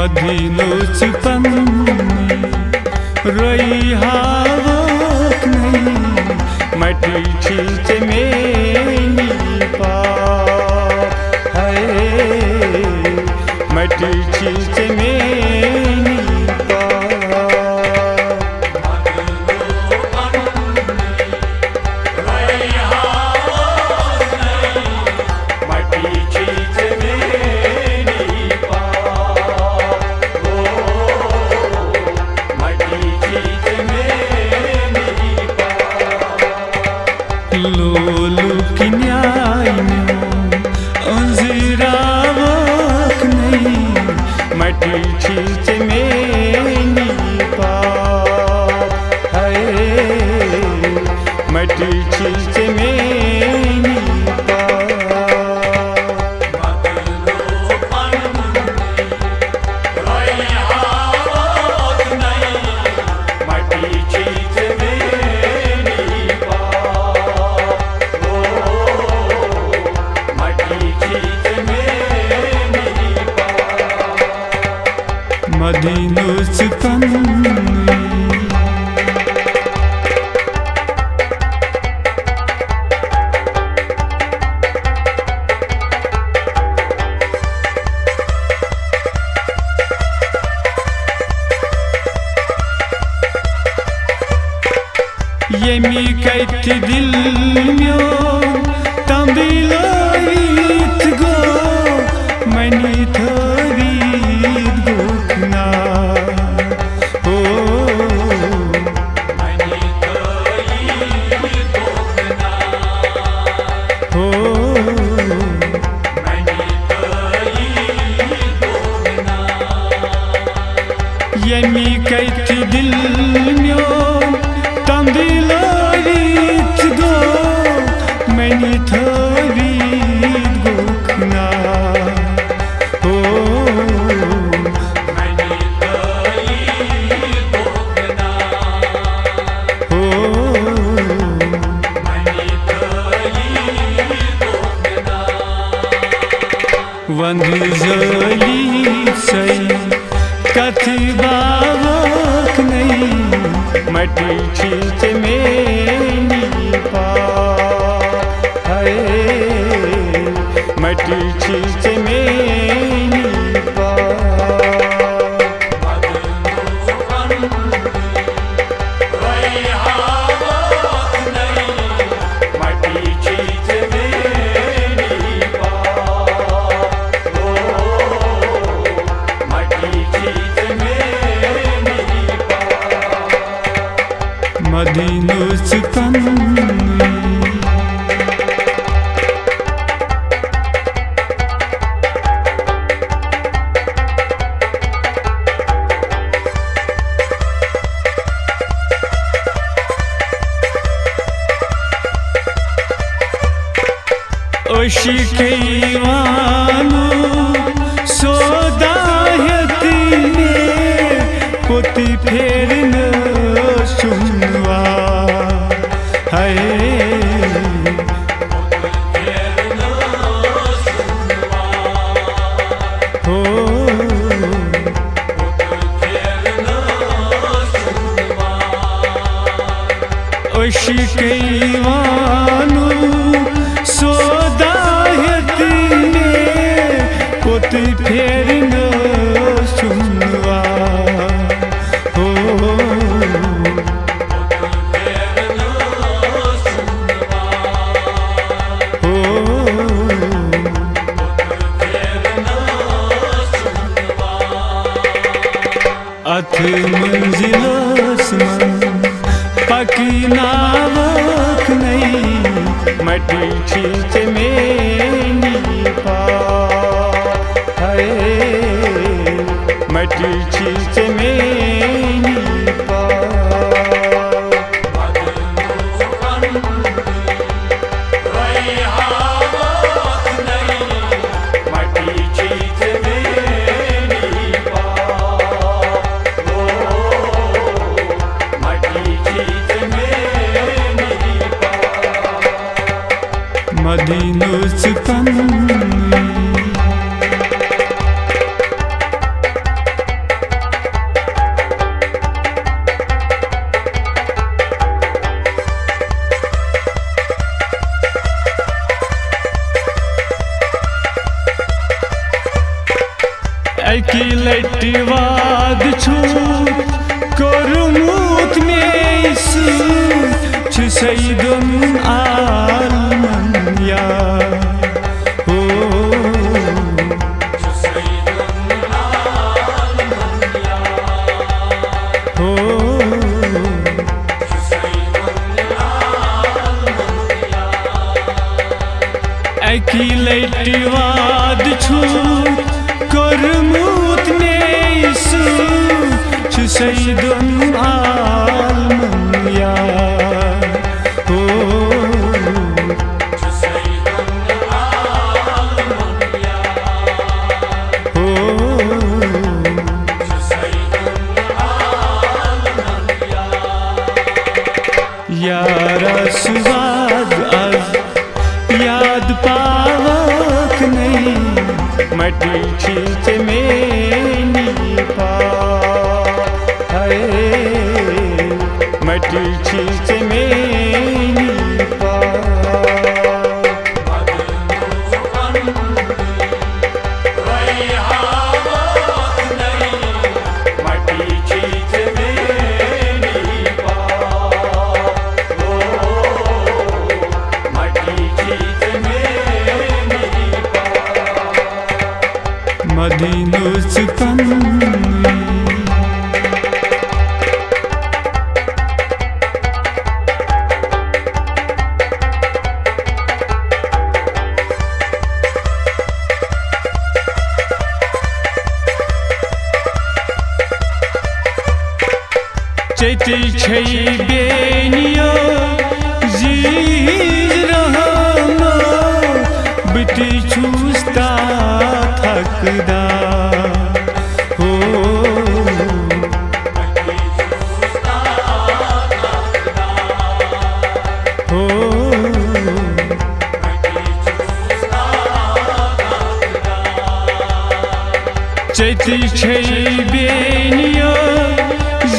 मधीनोच पन्नी रोई हावक नहीं मटी चीज मेनी पाप है मटी चीज मेनी लोलू की न्याय में अंजिरावक नहीं मटी चीज मेनी पाप है मटी चीज मेनी मदीनोच पन्नी यमी कैत दिल म्यो तंबिलोइत गो मनी थोरी दुखना हो मनी थोरी दुखना हो मनी थोरी दुखना यमी कैत दिल म्यो तंबिलोइत गो मनी थोरी दुखना हो मनी थोरी दुखना हो मनी थोरी दुखना वंदु जोली सही कथी बावक नहीं मटी चीज मेनी पाप है मटी चीज मेनी मदीनोच पन्नी ओशिकेवानु सोदायती में पोती फेर न सुनवा है हो ओशिकेवानु सोदायती में पोती फेर न सुनवा हो अथ मंजिलोस मन पकी नावक नहीं मटी चीज मेनी पाप है मटी चीज मेनी मदीनोच पन्नी लटवाद छूट कोरमुत में सईदुन आलमन या हो अकी लटवाद छूट कोरमुत में सईदुन आलमन या स्वाद आज याद पावक नहीं मटी चीज में पा मटी चीज में पा मदीनोस्पन चैती छई बेनियो जीज रहमो बिती छूस्ता थकदा हो चैती छई बेनियो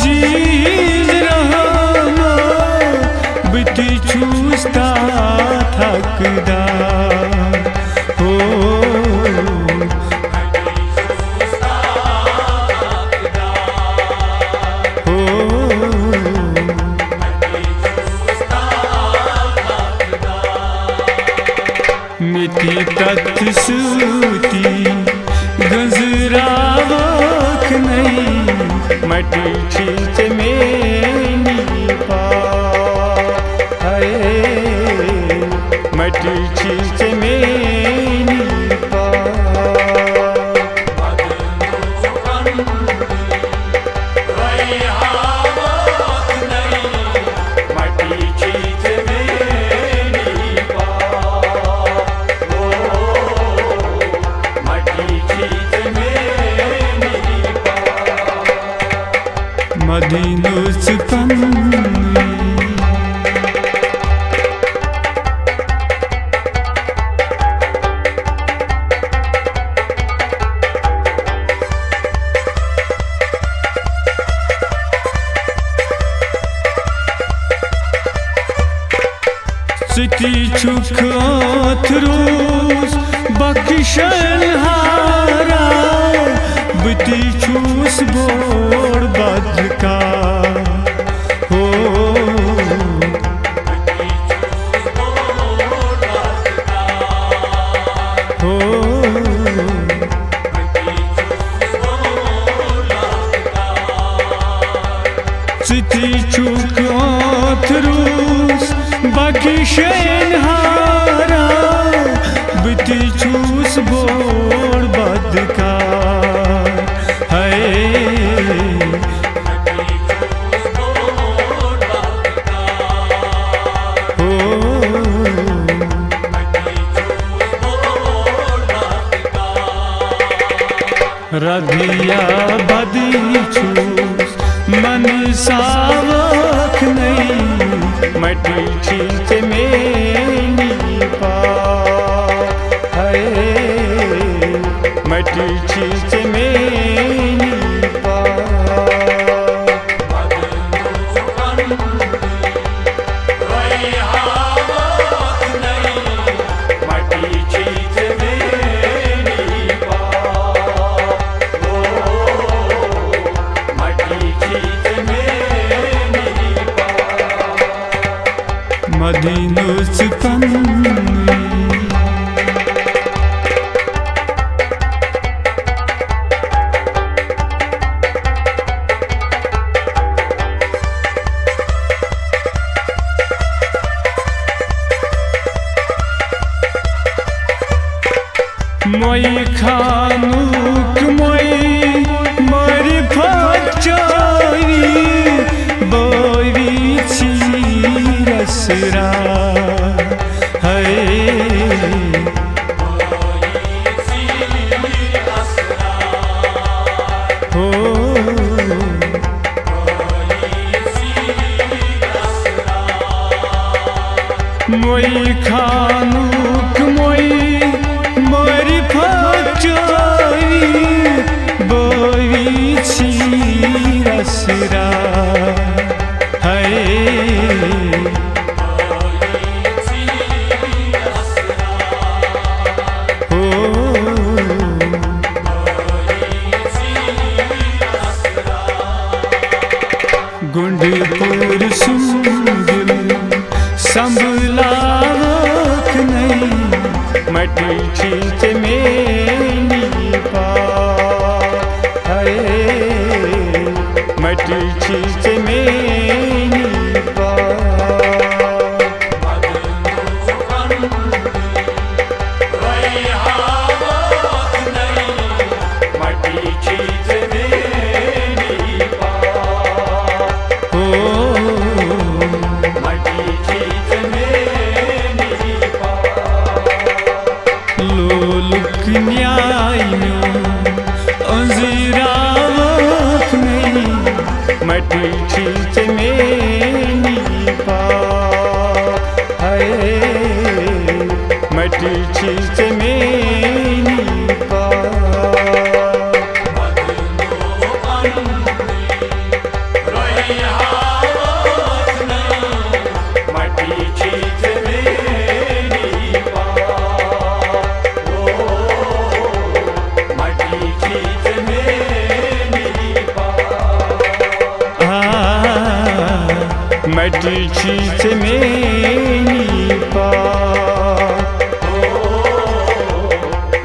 जीज रहमो बिती छूस्ता थकदा हो मिति तत् सूती गजरावक नहीं मटी चीज में पा मटी चीज में पा मदीनोस्पन सिटी छुख अथरूस बख्शन हारा बिती छूस बोड़ बदका हो सिटी छुख अथरूस बख्शन हारा बिती छूस बोड़ बदका रधिया बदी छूस मन सावक नहीं मटी चीज में पा मटी चीज में पा मटी चीज में पा मदिनुस कन्नी मोई खानुक मोई मरी फचोरी बोरी रसरा है हो मोई खानुक मोई मरी फचोरी बोरी रसरा गुंडपुर सुंदुल संभलावक नहीं मटी चीज में पा मटी चीज में पा मटी चीज में पा मटी चीज में पा मटी चीज में पा मटी चीज मटी चीज में पा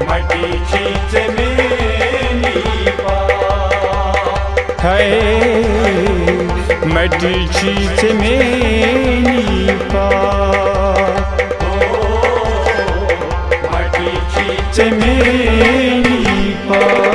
मटी चीज में पा मटी चीज में पा मटी चीज में पा।